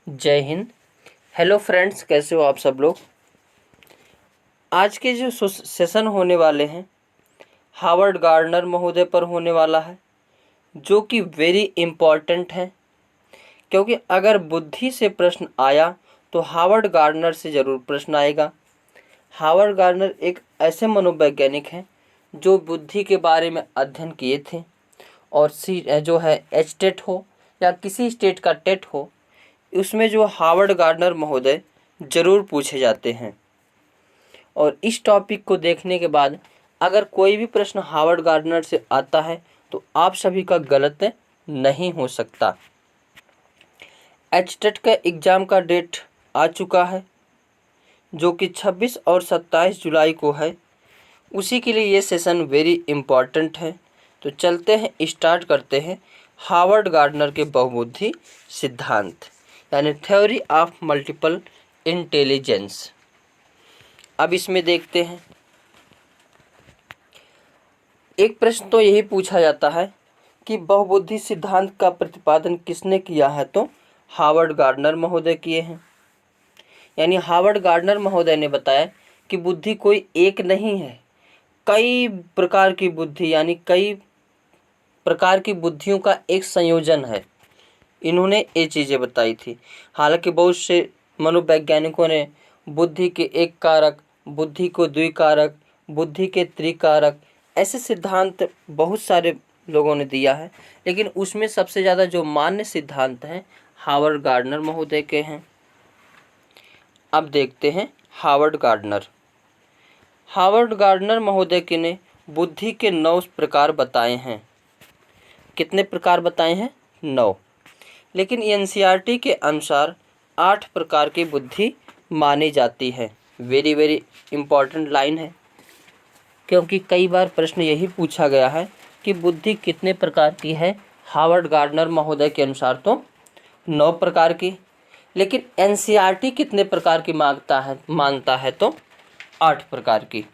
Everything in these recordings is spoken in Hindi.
जय हिंद। हेलो फ्रेंड्स, कैसे हो आप सब लोग। आज के जो सेशन होने वाले हैं हावर्ड गार्डनर महोदय पर होने वाला है, जो कि वेरी इम्पॉर्टेंट है, क्योंकि अगर बुद्धि से प्रश्न आया तो हावर्ड गार्डनर से ज़रूर प्रश्न आएगा। हावर्ड गार्डनर एक ऐसे मनोवैज्ञानिक हैं जो बुद्धि के बारे में अध्ययन किए थे, और जो है एच टेट हो या किसी स्टेट का टेट हो, उसमें जो हावर्ड गार्डनर महोदय ज़रूर पूछे जाते हैं। और इस टॉपिक को देखने के बाद अगर कोई भी प्रश्न हावर्ड गार्डनर से आता है तो आप सभी का गलत नहीं हो सकता। एचटेट का एग्ज़ाम का डेट आ चुका है, जो कि 26 और 27 जुलाई को है। उसी के लिए ये सेशन वेरी इम्पॉर्टेंट है। तो चलते हैं, स्टार्ट करते हैं हावर्ड गार्डनर के बहुबुद्धि सिद्धांत, यानी थ्योरी ऑफ मल्टीपल इंटेलिजेंस। अब इसमें देखते हैं, एक प्रश्न तो यही पूछा जाता है कि बहुबुद्धि सिद्धांत का प्रतिपादन किसने किया है, तो हावर्ड गार्डनर महोदय किए हैं। यानी हावर्ड गार्डनर महोदय ने बताया कि बुद्धि कोई एक नहीं है, कई प्रकार की बुद्धि, यानी कई प्रकार की बुद्धियों का एक संयोजन है। इन्होंने ये चीज़ें बताई थी। हालांकि बहुत से मनोवैज्ञानिकों ने बुद्धि के एक कारक, बुद्धि को द्विकारक, बुद्धि के त्रिकारक, ऐसे सिद्धांत बहुत सारे लोगों ने दिया है, लेकिन उसमें सबसे ज़्यादा जो मान्य सिद्धांत हैं हावर्ड गार्डनर महोदय के हैं। अब देखते हैं हावर्ड गार्डनर। हावर्ड गार्डनर महोदय के ने बुद्धि के 9 प्रकार बताए हैं। कितने प्रकार बताए हैं? 9। लेकिन एनसीईआरटी के अनुसार 8 प्रकार की बुद्धि मानी जाती है। वेरी वेरी इम्पॉर्टेंट लाइन है, क्योंकि कई बार प्रश्न यही पूछा गया है कि बुद्धि कितने प्रकार की है। हावर्ड गार्डनर महोदय के अनुसार तो 9 प्रकार की, लेकिन एनसीईआरटी कितने प्रकार की मानता है तो 8 प्रकार की।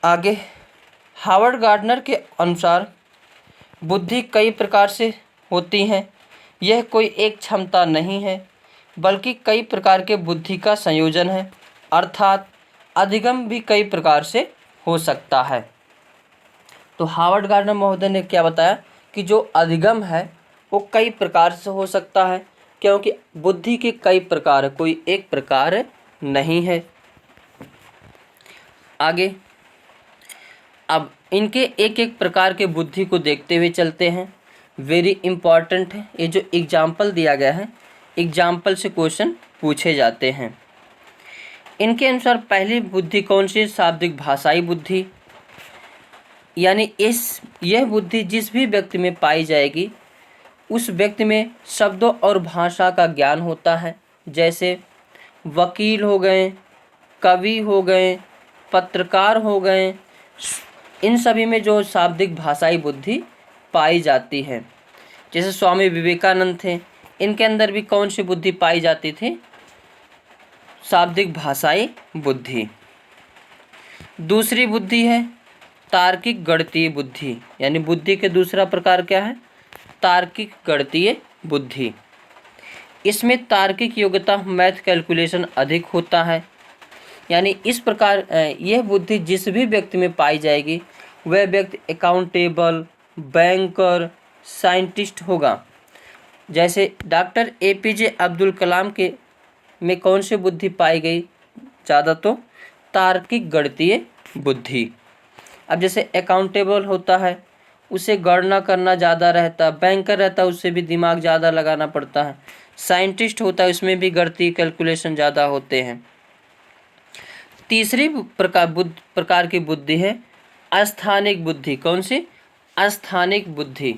आगे, हावर्ड गार्डनर के अनुसार बुद्धि कई प्रकार से होती हैं। यह कोई एक क्षमता नहीं है, बल्कि कई प्रकार के बुद्धि का संयोजन है, अर्थात अधिगम भी कई प्रकार से हो सकता है। तो हावर्ड गार्डनर महोदय ने क्या बताया कि जो अधिगम है वो कई प्रकार से हो सकता है, क्योंकि बुद्धि के कई प्रकार है, कोई एक प्रकार नहीं है। आगे, अब इनके एक एक प्रकार के बुद्धि को देखते हुए चलते हैं। वेरी इम्पॉर्टेंट है। ये जो एग्जाम्पल दिया गया है, एग्जाम्पल से क्वेश्चन पूछे जाते हैं। इनके अनुसार पहली बुद्धि कौन सी? शाब्दिक भाषाई बुद्धि। यानी यह बुद्धि जिस भी व्यक्ति में पाई जाएगी उस व्यक्ति में शब्दों और भाषा का ज्ञान होता है। जैसे वकील हो गए, कवि हो गए, पत्रकार हो गए, इन सभी में जो शाब्दिक भाषाई बुद्धि पाई जाती है। जैसे स्वामी विवेकानंद थे, इनके अंदर भी कौन सी बुद्धि पाई जाती थी? शाब्दिक भाषाई बुद्धि। दूसरी बुद्धि है तार्किक गणितीय बुद्धि। यानी बुद्धि के दूसरा प्रकार क्या है? तार्किक गणितीय बुद्धि। इसमें तार्किक योग्यता, मैथ कैलकुलेशन अधिक होता है। यानी इस प्रकार यह बुद्धि जिस भी व्यक्ति में पाई जाएगी वह व्यक्ति अकाउंटेबल, बैंकर, साइंटिस्ट होगा। जैसे डॉक्टर एपीजे अब्दुल कलाम के में कौन सी बुद्धि पाई गई ज़्यादा? तो तार्किक गणितीय बुद्धि। अब जैसे अकाउंटेबल होता है उसे गणना करना ज़्यादा रहता है, बैंकर रहता है उससे भी दिमाग ज़्यादा लगाना पड़ता है, साइंटिस्ट होता है उसमें भी गणितीय कैलकुलेशन ज़्यादा होते हैं। तीसरी प्रकार की बुद्धि है अस्थानिक बुद्धि। कौन सी? अस्थानिक बुद्धि।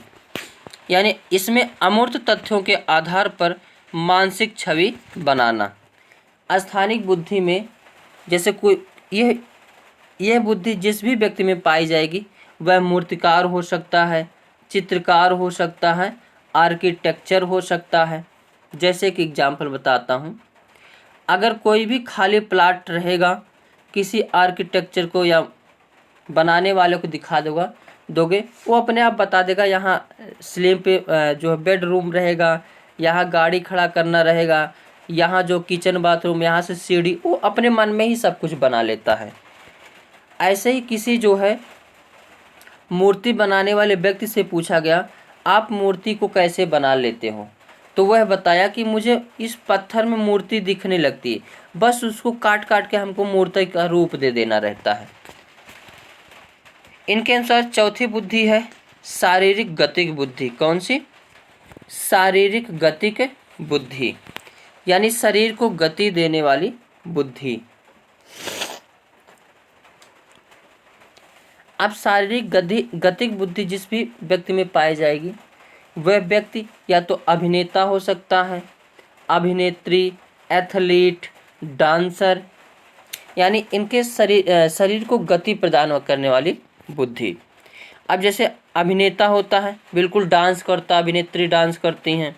यानी इसमें अमूर्त तथ्यों के आधार पर मानसिक छवि बनाना। अस्थानिक बुद्धि में जैसे कोई यह बुद्धि जिस भी व्यक्ति में पाई जाएगी वह मूर्तिकार हो सकता है, चित्रकार हो सकता है, आर्किटेक्चर हो सकता है। जैसे कि एग्जाम्पल बताता हूँ, अगर कोई भी खाली प्लाट रहेगा, किसी आर्किटेक्चर को या बनाने वाले को दिखा दोगे, वो अपने आप बता देगा यहाँ स्लैब पे जो बेडरूम रहेगा यहाँ गाड़ी खड़ा करना रहेगा, यहाँ जो किचन बाथरूम, यहाँ से सीढ़ी, वो अपने मन में ही सब कुछ बना लेता है। ऐसे ही किसी जो है मूर्ति बनाने वाले व्यक्ति से पूछा गया, आप मूर्ति को कैसे बना लेते हो? तो वह बताया कि मुझे इस पत्थर में मूर्ति दिखने लगती है, बस उसको काट काट के हमको मूर्ति का रूप दे देना रहता है। इनके अनुसार चौथी बुद्धि है शारीरिक गतिक बुद्धि। कौन सी? शारीरिक गतिक बुद्धि, यानी शरीर को गति देने वाली बुद्धि। अब शारीरिक गतिक बुद्धि जिस भी व्यक्ति में पाई जाएगी, वह व्यक्ति या तो अभिनेता हो सकता है, अभिनेत्री, एथलीट, डांसर, यानी इनके शरीर को गति प्रदान करने वाली बुद्धि। अब जैसे अभिनेता होता है, बिल्कुल डांस करता, अभिनेत्री डांस करती हैं।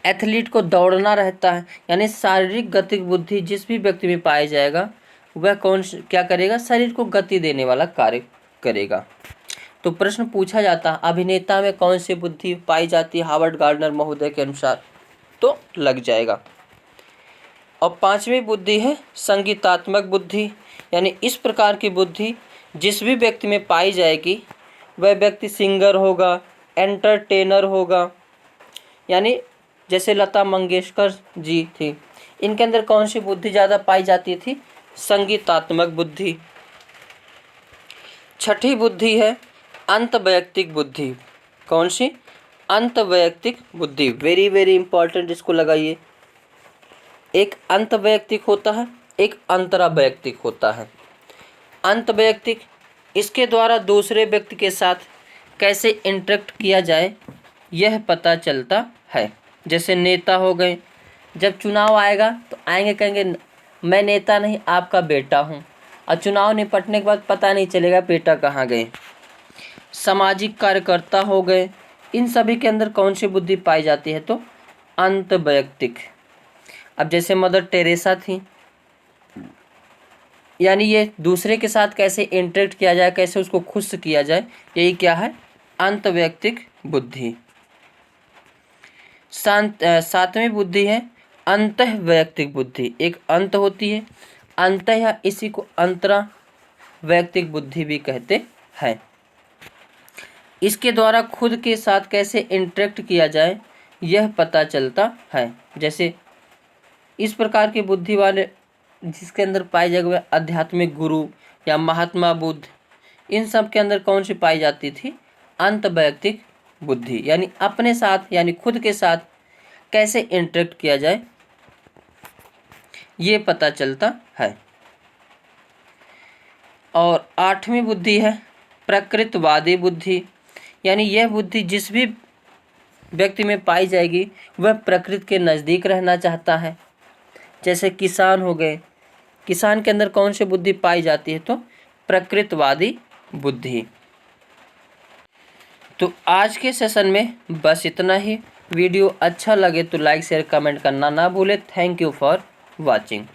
एथलीट को दौड़ना रहता है, यानी शारीरिक गतिक बुद्धि जिस भी व्यक्ति में पाया जाएगा वह क्या करेगा? शरीर को गति देने वाला कार्य करेगा। तो प्रश्न पूछा जाता है अभिनेता में कौन सी बुद्धि पाई जाती है हार्वर्ड गार्डनर महोदय के अनुसार? तो लग जाएगा। और पांचवी बुद्धि है संगीतात्मक बुद्धि, यानी इस प्रकार की बुद्धि जिस भी व्यक्ति में पाई जाएगी वह व्यक्ति सिंगर होगा, एंटरटेनर होगा, यानी जैसे लता मंगेशकर जी थी, इनके अंदर कौन सी बुद्धि ज़्यादा पाई जाती थी? संगीतात्मक बुद्धि। छठी बुद्धि है अंतवैयक्तिक बुद्धि। कौन सी? अंतवैयक्तिक बुद्धि। वेरी वेरी इंपॉर्टेंट, इसको लगाइए। एक अंतवैयक्तिक होता है, एक अंतरावैयक्तिक होता है। अंतवैयक्तिक, इसके द्वारा दूसरे व्यक्ति के साथ कैसे इंटरेक्ट किया जाए यह पता चलता है। जैसे नेता हो गए, जब चुनाव आएगा तो आएंगे, कहेंगे मैं नेता नहीं आपका बेटा हूँ, और चुनाव निपटने के बाद पता नहीं चलेगा बेटा कहाँ गए। सामाजिक कार्यकर्ता हो गए, इन सभी के अंदर कौन सी बुद्धि पाई जाती है? तो अंतवैयक्तिक। अब जैसे मदर टेरेसा थी, यानी ये दूसरे के साथ कैसे इंटरेक्ट किया जाए, कैसे उसको खुश किया जाए, यही क्या है? अंतवैयक्तिक बुद्धि। सातवीं बुद्धि है अंतःवैयक्तिक बुद्धि। एक अंत होती है, अंत या इसी को अंतरा वैयक्तिक बुद्धि भी कहते हैं। इसके द्वारा खुद के साथ कैसे इंटरेक्ट किया जाए यह पता चलता है। जैसे इस प्रकार की बुद्धि वाले जिसके अंदर पाई जाएगी वह आध्यात्मिक गुरु या महात्मा बुद्ध, इन सब के अंदर कौन सी पाई जाती थी? अंतवैयक्तिक बुद्धि, यानी अपने साथ यानी खुद के साथ कैसे इंटरेक्ट किया जाए ये पता चलता है। और आठवीं बुद्धि है प्रकृतवादी बुद्धि, यानी यह बुद्धि जिस भी व्यक्ति में पाई जाएगी वह प्रकृति के नज़दीक रहना चाहता है। जैसे किसान हो गए, किसान के अंदर कौन सी बुद्धि पाई जाती है? तो प्रकृतवादी बुद्धि। तो आज के सेशन में बस इतना ही। वीडियो अच्छा लगे तो लाइक शेयर कमेंट करना ना भूले। Thank you for watching.